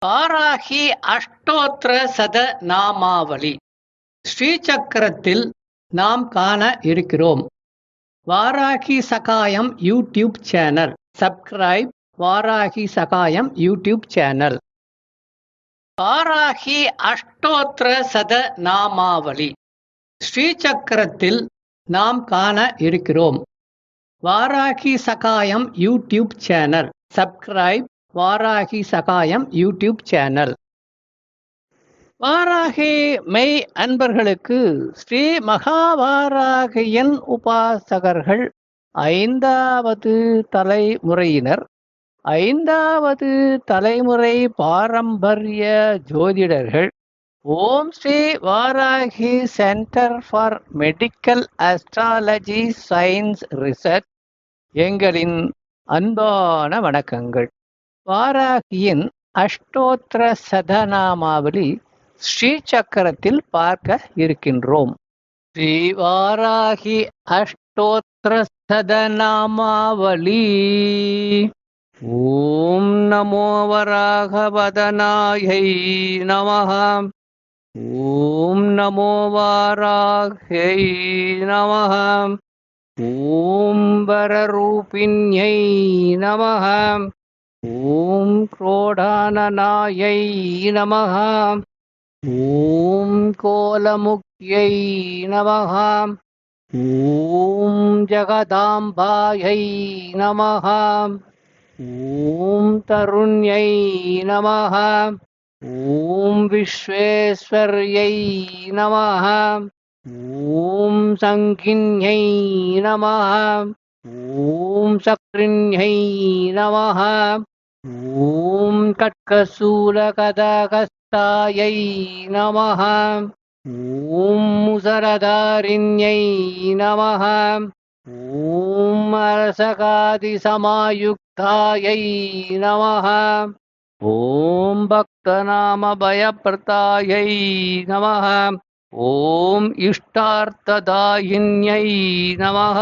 வாராகி அஷ்டோத்திர சத நாமாவளி ஸ்ரீசக்கரத்தில் நாம் காண இருக்கிறோம். வாராகி சகாயம் யூடியூப் சேனல். சப்ஸ்கிரைப் வாராகி சகாயம் யூடியூப் சேனல். வாராகி அஷ்டோத்திர சத நாமாவளி ஸ்ரீசக்கரத்தில் நாம் காண இருக்கிறோம். வாராகி சகாயம் யூடியூப் சேனல். சப்ஸ்கிரைப் வாராகி சகாயம் யூடியூப் சேனல். வாராகி மெய் அன்பர்களுக்கு ஸ்ரீ மகாவாராகியின் உபாசகர்கள், 5வது தலைமுறையினர், 5வது தலைமுறை பாரம்பரிய ஜோதிடர்கள், Om Shri Varahi centre for medical astrology science research எங்களின் அன்பான வணக்கங்கள். வாராகியின் அஷ்டோத்திர சதநாமாவளி ஸ்ரீசக்கரத்தில் பார்க்க இருக்கின்றோம். ஸ்ரீ வாராகி அஷ்டோத்திர சதநாமாவளி. ஓம் நமோ வராகவதனாயை நமஹ. ஓம் நமோ வாராகை நமஹ. ஓம் வரரூபிண்யை நமஹ. ஓம் क्रोडाननायै நமஹ. ஓம் கோலமுக்யை நமஹ. ஓம் ஜகதாம்பாயை நமஹ. ஓம் தருண்யை நமஹ. ஓம் விஸ்வேஸ்வர்யை நமஹ. ஓம் சங்கின்யை நமஹ. ஓம் சக்ரிண்யை நமஹ. ஓம் கட்கசூலகதகஸ்தாயை நமஹ. ஓம் முசரதாரிண்யை நமஹ. ஓம் அரசகாதிசமாயுக்தாயை நமஹ. ஓம் பக்தநாமபயப்ரதாயை நமஹ. ஓம் இஷ்டார்த்ததாயின்யை நமஹ.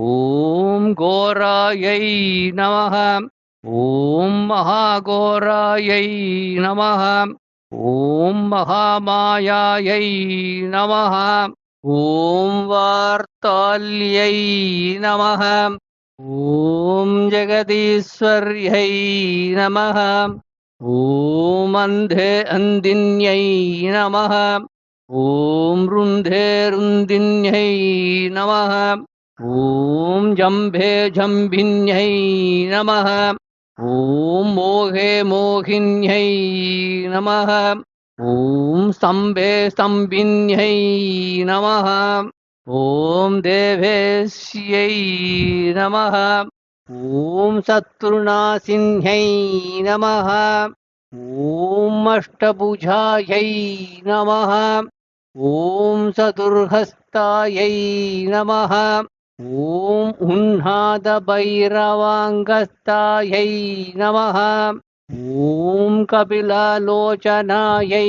ஓம் கோராயை நமஹ. ஓம் மகாகோராயை நமஹ. ஓம் மகாமாயாயை நமஹ. ஓம் வார்த்தால்யை நமஹ. ஓம் ஜெகதீஸ்வர்யை நமஹ. ஓம் அந்தின்யை நமஹ. ஓம் ருந்தேருந்தின்யை நமஹ. ஓம் ஜம்பே ஜம்பின்யை நமஹ. ஓம் மோகே மோகின்யை நமஹ. ஓம் ஸ்தம்பே ஸ்தம்பின்யை நமஹ. ஓம் தேவேஷ்யை நமஹ. ஓம் சத்ருநாசின்யை நமஹ. ஓம் அஷ்டபுஜாயை நமஹ. ஓம் சதுர்ஹஸ்தாயை நமஹ. ஓம் உன்னாதபைரவாங்கஸ்தாயை நமஹ. ஓம் கபிலலோச்சனாயை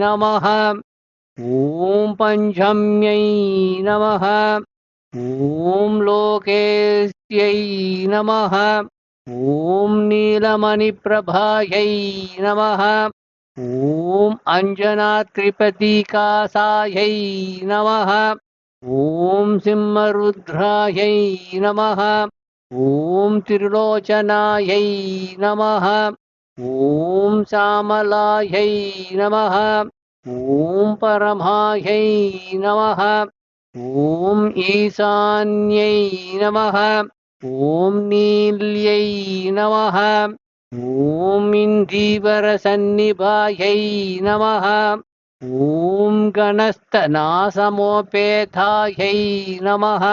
நமஹ. ஓம் பஞ்சம்யை நமஹ. ஓம் லோகேஸ்யை நமஹ. ஓம் நீலமணிப்பிரபாயை நமஹ. ஓம் அஞ்சனாத்ரிபதிகாசாயை நமஹ. ஓம் சிம்மருத்ராயை நமஹ. ஓம் திரிலோச்சனாயை நமஹ. ஓம் சாமலாயை நமஹ. ஓம் பரமாயை நமஹ. ஓம் ஈசான்யை நமஹ. ஓம் நீல்யை நமஹ. ஓம் இந்தீவரசன்னிபாயை நமஹ. ஓம் கணஸ்தநாசமோபேதாயை நமஹ.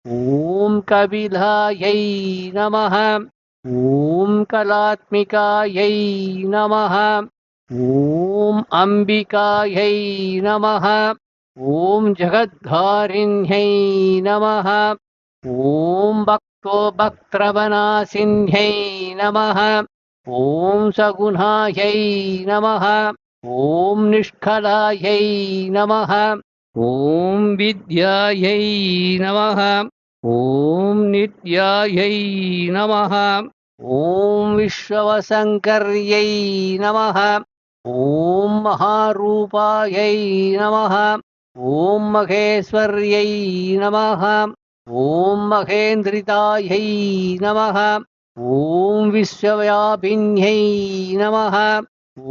ஓம் கபிலாயை நமஹ. ஓம் கலாத்மிகாயை நமஹ. ஓம் அம்பிகாயை நமஹ. ஓம் ஜகத்காரிண்யை நமஹ. ஓம் பக்தோபக்த்ரவநாசின்யை நமஹ. ஓம் சகுணாயை நமஹ. ஓம் நிஷ்கலாயை நமஹ. ஓம் வித்யாயை நமஹ. ஓம் நித்யாயை நமஹ. ॐ विश्ववसङ्कर्यै नमः। ॐ महारूपायै नमः। ॐ महेश्वर्यै नमः। ॐ महेन्द्रितायै नमः। ॐ विश्वव्यापिन्यै नमः।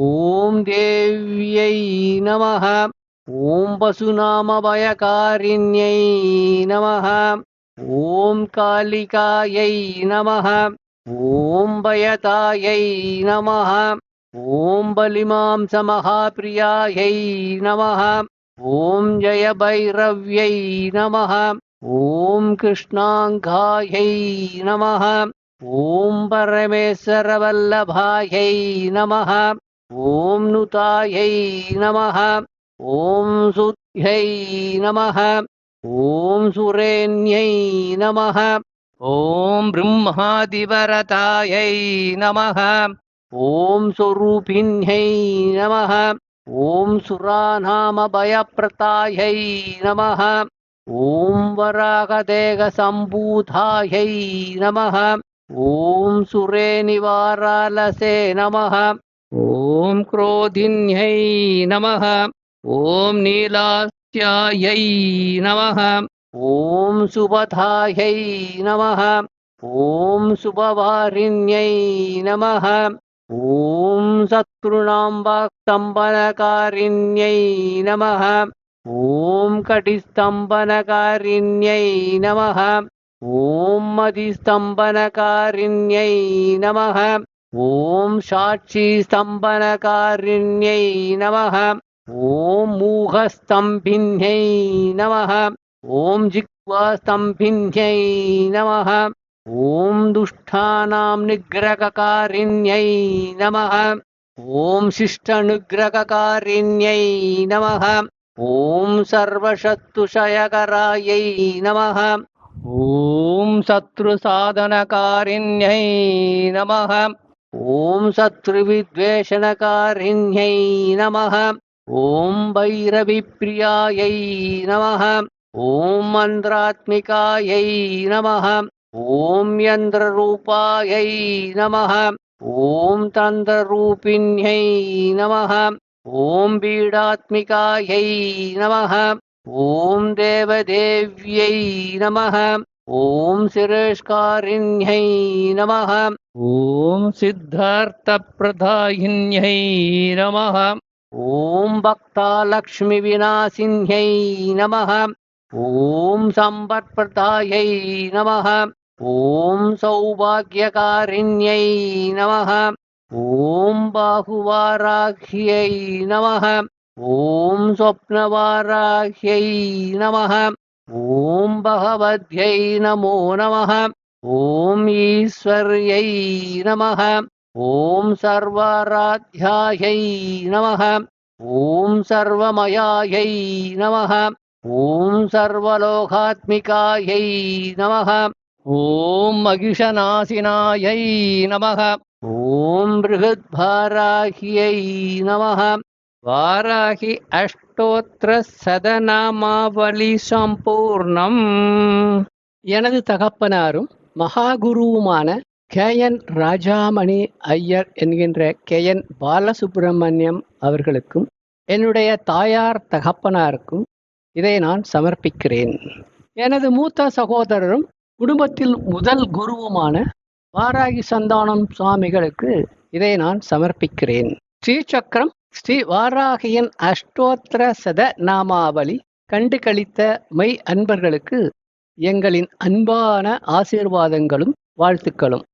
ॐ देव्यै नमः। ॐ पशुनामभयकारिण्यै नमः। ॐ कालिकायै नमः। ॐ भयतायै नमः। ॐ बलिमांसमहाप्रियायै नमः। ॐ जयभैरव्यै नमः। ॐ कृष्णाङ्गायै नमः। ॐ परमेश्वरवल्लभायै नमः। ॐ नुतायै नमः। ॐ सुध्यै नमः। ॐ सुरेण्यै नमः। ॐ ब्रह्मादिवरतायै नमः। ॐ स्वरूपिण्यै नमः। ॐ सुरानामभयप्रदायै नमः। ॐ वराहदेहसम्भूतायै नमः। ॐ सुरेनिवारालसे नमः। ॐ क्रोधिन्यै नमः। ॐ नीलास्यायै नमः। ॐ सुबधायै नमः। ॐ सुभवारिण्यै नमः। ॐ शत्रूणां वाक्स्तम्भनकारिण्यै नमः। ॐ कटिस्तम्भनकारिण्यै नमः। ॐ मदिस्तम्भनकारिण्यै नमः। ॐ साक्षीस्तम्भनकारिण्यै नमः। ॐ मूढस्तम्भिन्यै नमः। ॐ जिह्वास्तम्भिन्यै नमः। ॐ दुष्टानां निग्रहकारिण्यै नमः। ॐ शिष्टनिग्रहकारिण्यै नमः। ॐ सर्वशत्रुक्षयकरायै नमः। ॐ शत्रुसाधनकारिण्यै नमः। ॐ शत्रुविद्वेषणकारिण्यै नमः। ॐ भैरविप्रियायै नमः। ॐ मन्त्रात्मिकायै नमः। ॐ यन्त्ररूपायै नमः। ॐ तन्त्ररूपिण्यै नमः। ॐ बीडात्मिकायै नमः। ॐ देवदेव्यै नमः। ॐ शिरेष्कारिण्यै नमः। ॐ सिद्धार्थप्रदायिन्यै नमः। ॐ भक्तालक्ष्मीविनाशिन्यै नमः। ॐ सम्पत्प्रदायै नमः। ॐ सौभाग्यकारिण्यै नमः। ॐ बाहुवाराह्यै नमः। ॐ स्वप्नवाराह्यै नमः। ॐ भगवद्यै नमो नमः। ॐ ईश्वर्यै नमः। ॐ सर्वाराध्यायै नमः। ॐ सर्वमयायै नमः। ॐ सर्वलोकात्मिकायै नमः। ॐ महिषनाशिनायै नमः। ॐ बृहद्वाराह्यै नमः। வாராகி அஷ்டோத்திர சதநாமாவளி சம்பூர்ணம். எனது தகப்பனாரும் மகாகுருவுமான கேஎன் ராஜாமணி ஐயர் என்கின்ற கேஎன் பாலசுப்பிரமணியம் அவர்களுக்கும் என்னுடைய தாயார் தகப்பனாருக்கும் இதை நான் சமர்ப்பிக்கிறேன். எனது மூத்த சகோதரரும் குடும்பத்தில் முதல் குருவுமான வாராகி சந்தானம் சுவாமிகளுக்கு இதை நான் சமர்ப்பிக்கிறேன். ஸ்ரீசக்கரம் ஸ்ரீ வாராகியின் அஷ்டோத்திர சத நாமாவளி கண்டு களித்த மெய் அன்பர்களுக்கு எங்களின் அன்பான ஆசீர்வாதங்களும் வாழ்த்துக்களும்.